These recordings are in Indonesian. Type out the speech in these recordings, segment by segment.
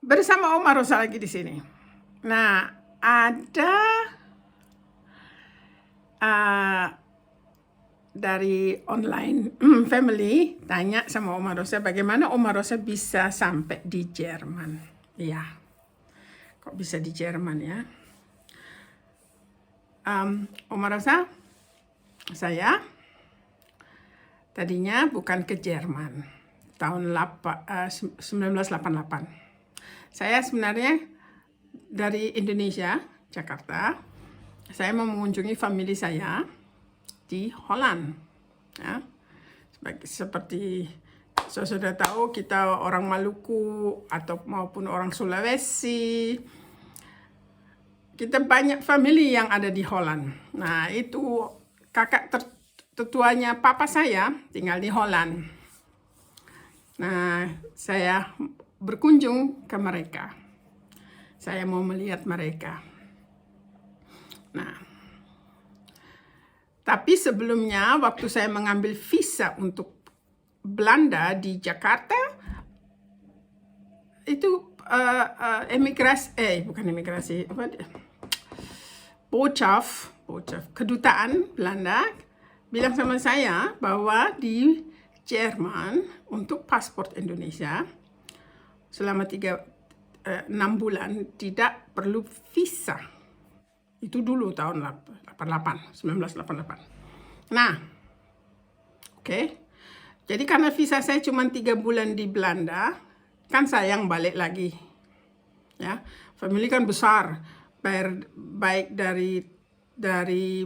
Bersama Oma Rosa lagi di sini. Nah, ada dari online family tanya sama Oma Rosa bagaimana Oma Rosa bisa sampai di Jerman. Iya, kok bisa di Jerman ya? Oma Rosa, saya tadinya bukan ke Jerman tahun 1988. Saya sebenarnya dari Indonesia, Jakarta. Saya mau mengunjungi famili saya di Holland. Ya. Seperti sudah tahu, kita orang Maluku atau maupun orang Sulawesi. Kita banyak famili yang ada di Holland. Nah, itu kakak tertuanya papa saya tinggal di Holland. Nah, saya berkunjung ke mereka. Saya mau melihat mereka. Nah, tapi sebelumnya waktu saya mengambil visa untuk Belanda di Jakarta, itu Botschaft, kedutaan Belanda bilang sama saya bahwa di Jerman untuk paspor Indonesia selama 6 bulan tidak perlu visa. Itu dulu tahun 1988. Nah, oke. Jadi karena visa saya cuma 3 bulan di Belanda, kan sayang balik lagi. Ya, famili kan besar, baik dari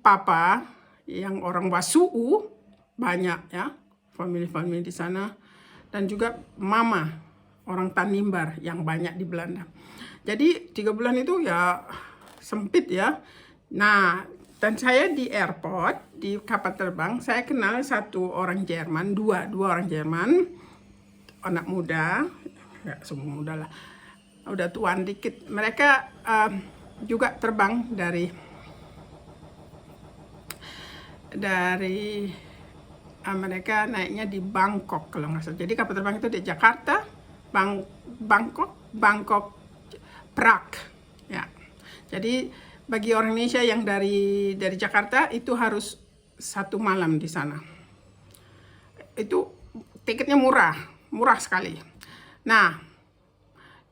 papa yang orang Wasuu banyak ya, famili-famili di sana, dan juga mama orang Tanimbar yang banyak di Belanda. Jadi 3 bulan itu ya sempit ya. Nah, dan saya di airport, di kapal terbang, saya kenal satu orang Jerman, dua orang Jerman, anak muda, ya semua muda lah, udah tuan dikit. Mereka juga terbang dari mereka naiknya di Bangkok kalau nggak salah. Jadi kapal terbang itu di Jakarta, Bangkok, Prague. Ya. Jadi bagi orang Indonesia yang dari Jakarta itu harus 1 malam di sana. Itu tiketnya murah sekali. Nah,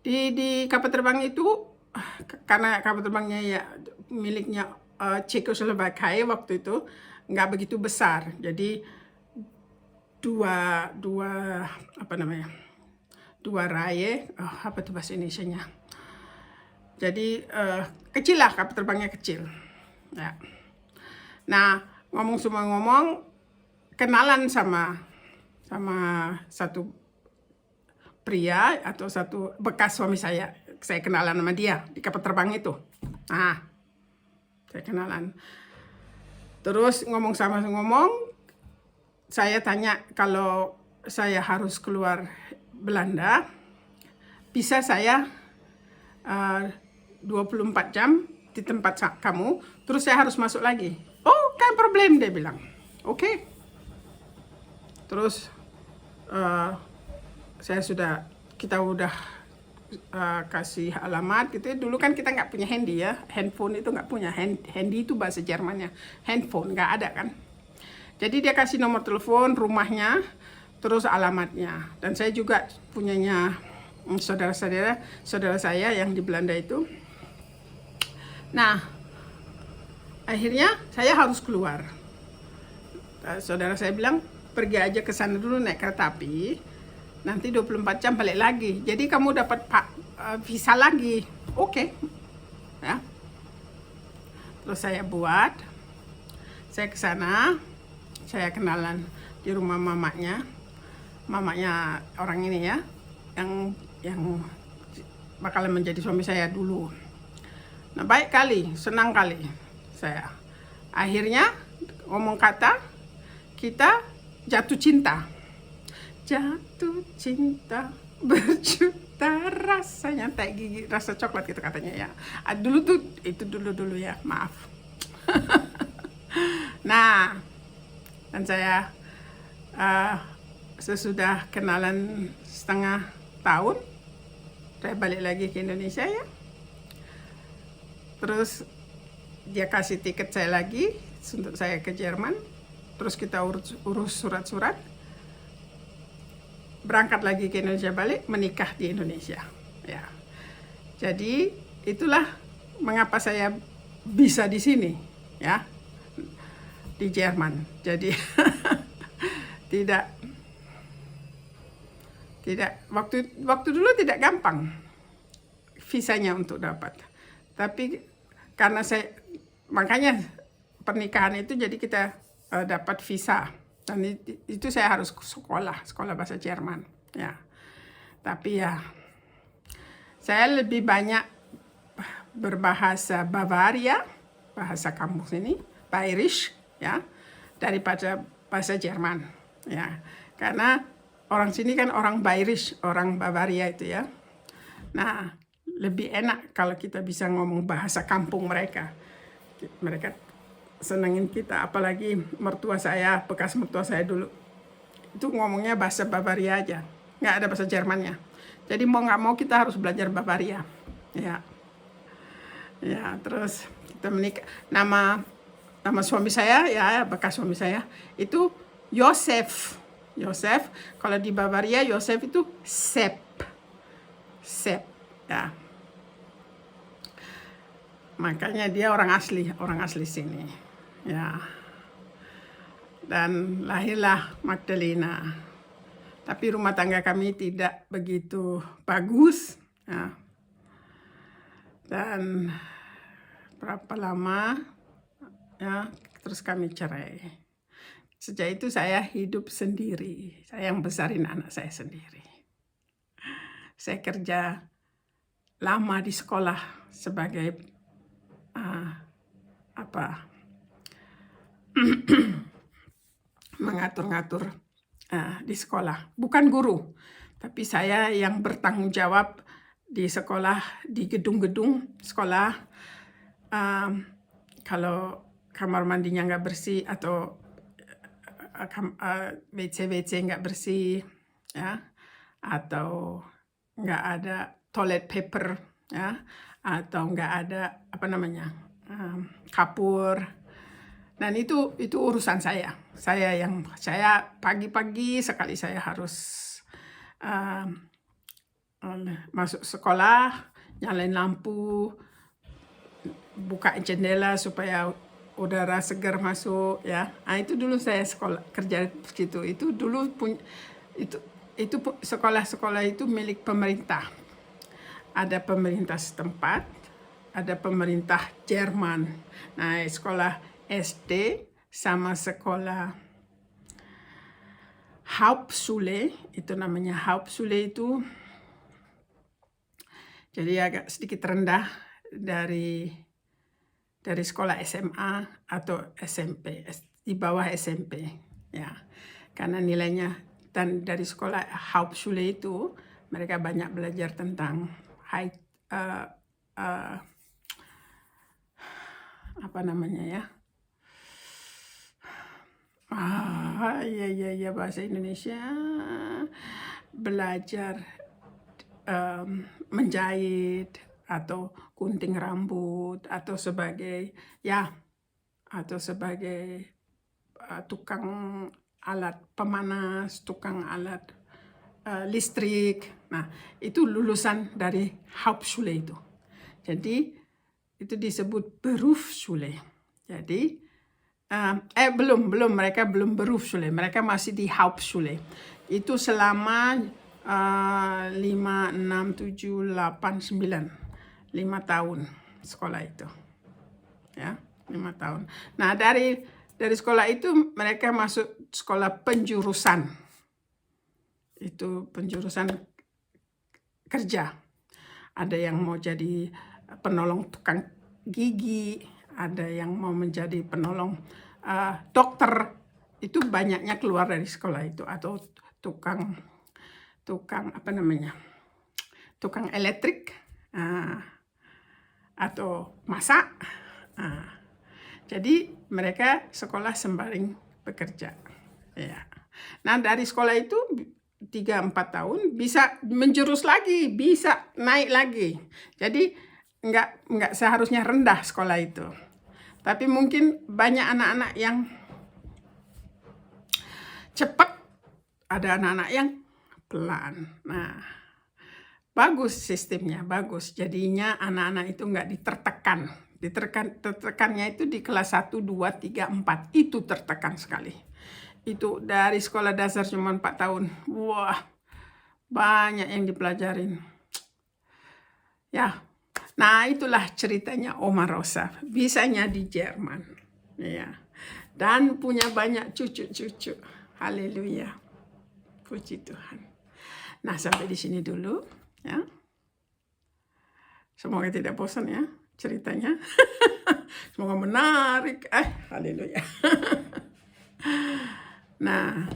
di kapal terbang itu karena kapal terbangnya ya miliknya Czechoslovakia waktu itu nggak begitu besar. Jadi dua raya, apa tuh bahasa Indonesianya. Jadi kecil lah, kapal terbangnya kecil. Ya. Nah, ngomong kenalan sama satu pria atau satu bekas suami saya. Saya kenalan sama dia di kapal terbang itu. Nah, saya kenalan. Terus ngomong, saya tanya kalau saya harus keluar Belanda, bisa saya 24 jam di tempat kamu, terus saya harus masuk lagi. Oh, kan problem, dia bilang. Oke. Terus kita udah kasih alamat gitu. Dulu kan kita nggak punya handy ya, handphone itu nggak punya. Handy itu bahasa Jermannya, handphone nggak ada kan. Jadi dia kasih nomor telepon, rumahnya, terus alamatnya. Dan saya juga punyanya saudara saya yang di Belanda itu. Nah, akhirnya saya harus keluar. Saudara saya bilang, pergi aja ke sana dulu naik kereta api, nanti 24 jam balik lagi. Jadi kamu dapat visa lagi. Oke. Ya. Terus saya ke sana, saya kenalan di rumah mamanya orang ini ya, yang bakalan menjadi suami saya dulu. Nah, baik kali, senang kali saya. Akhirnya ngomong kata, kita jatuh cinta berjuta rasa, nyantai gigi, rasa coklat gitu katanya ya. Dulu ya, maaf. Nah, dan saya sesudah kenalan setengah tahun, Saya balik lagi ke Indonesia ya. Terus dia kasih tiket saya lagi untuk saya ke Jerman. Terus kita urus surat-surat. Berangkat lagi ke Indonesia, balik menikah di Indonesia. Ya. Jadi itulah mengapa saya bisa di sini, ya, di Jerman. Jadi tidak waktu dulu tidak gampang visanya untuk dapat. Tapi karena makanya pernikahan itu jadi kita dapat visa, dan itu saya harus sekolah bahasa Jerman, ya. Tapi ya saya lebih banyak berbahasa Bavaria, bahasa kampus ini, Bayerisch, ya, daripada bahasa Jerman, ya. Karena orang sini kan orang Bayerisch, orang Bavaria itu ya. Nah, lebih enak kalau kita bisa ngomong bahasa kampung mereka. Mereka senengin kita, apalagi mertua saya, bekas mertua saya dulu. Itu ngomongnya bahasa Bavaria aja, nggak ada bahasa Jermannya. Jadi mau nggak mau kita harus belajar Bavaria. Ya, ya, terus kita menikah. Nama suami saya, ya, bekas suami saya, itu Josef. Kalau di Bavaria, Josef itu Sepp, ya. Makanya dia orang asli sini, ya. Dan lahirlah Magdalena. Tapi rumah tangga kami tidak begitu bagus, ya. Dan berapa lama, ya, terus kami cerai. Sejak itu saya hidup sendiri. Saya yang besarin anak saya sendiri. Saya kerja lama di sekolah sebagai mengatur-ngatur di sekolah. Bukan guru, tapi saya yang bertanggung jawab di sekolah, di gedung-gedung sekolah. Kalau kamar mandinya nggak bersih atau WC nggak bersih, ya, atau nggak ada toilet paper, ya, atau nggak ada kapur. Dan itu urusan saya. Saya pagi-pagi sekali saya harus masuk sekolah, nyalain lampu, buka jendela supaya udara segar masuk, ya. Nah, itu dulu saya kerja begitu. Itu dulu itu sekolah-sekolah itu milik pemerintah. Ada pemerintah setempat, ada pemerintah Jerman. Nah, sekolah SD sama sekolah Hauptschule, itu namanya Hauptschule itu. Jadi agak sedikit rendah dari sekolah SMA atau SMP, di bawah SMP, ya. Karena nilainya, dan dari sekolah Hauptschule itu mereka banyak belajar tentang bahasa Indonesia, belajar menjahit atau gunting rambut atau sebagai tukang alat pemanas, tukang alat listrik. Nah, itu lulusan dari Hauptschule itu. Jadi itu disebut Berufsschule. Jadi mereka belum Berufsschule, mereka masih di Hauptschule. Itu selama 5, 6, 7, 8, 9 5 tahun sekolah itu, ya, 5 tahun. Nah, dari sekolah itu mereka masuk sekolah penjurusan. Itu penjurusan kerja. Ada yang mau jadi penolong tukang gigi, ada yang mau menjadi penolong dokter. Itu banyaknya keluar dari sekolah itu, atau tukang elektrik, atau masak. Jadi mereka sekolah sembari bekerja, ya. Nah, dari sekolah itu 3-4 tahun bisa menjurus lagi, bisa naik lagi. Jadi nggak seharusnya rendah sekolah itu. Tapi mungkin banyak anak-anak yang cepat, ada anak-anak yang pelan. Nah, bagus sistemnya, bagus. Jadinya anak-anak itu nggak ditertekan. Tertekannya itu di kelas 1, 2, 3, 4. Itu tertekan sekali. Itu dari sekolah dasar cuma 4 tahun. Wah, banyak yang dipelajarin. Ya, nah itulah ceritanya Oma Rosa. Bisanya di Jerman. Ya. Dan punya banyak cucu-cucu. Haleluya. Puji Tuhan. Nah, sampai di sini dulu. Ya. Semoga tidak bosan ya ceritanya. Semoga menarik. Haleluya. Nah,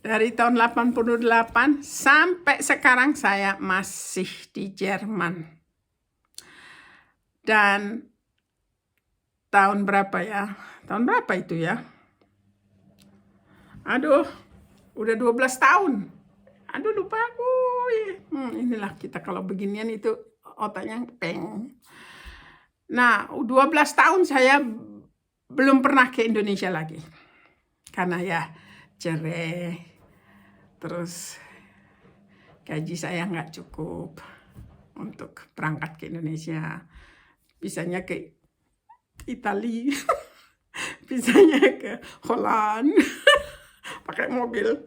dari tahun 88 sampai sekarang saya masih di Jerman. Dan tahun berapa ya? Tahun berapa itu ya? Aduh, udah 12 tahun. Aduh, lupa aku. Inilah kita kalau beginian itu otaknya peng. Nah, 12 tahun saya belum pernah ke Indonesia lagi. Karena ya cerai, terus gaji saya nggak cukup untuk berangkat ke Indonesia. Bisanya ke Italia, bisanya ke Holland, pakai mobil,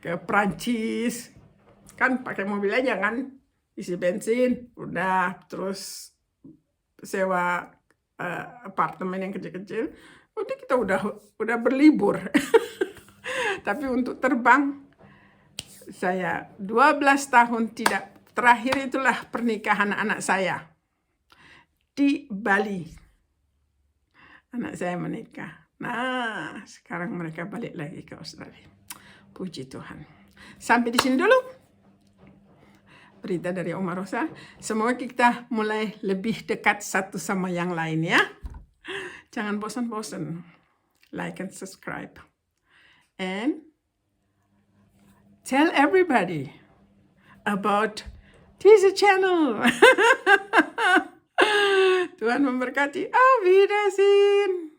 ke Prancis, kan pakai mobil aja kan, isi bensin, udah, terus sewa apartemen yang kecil-kecil, udah kita udah berlibur. Tapi untuk terbang, saya 12 tahun tidak. Terakhir itulah pernikahan anak saya di Bali. Anak saya menikah. Nah, sekarang mereka balik lagi ke Australia. Puji Tuhan. Sampai di sini dulu berita dari Oma Rosa. Semoga kita mulai lebih dekat satu sama yang lain ya. Jangan bosan-bosan. Like and subscribe. And tell everybody about this channel. Tuhan memberkati. Auf Wiedersehen.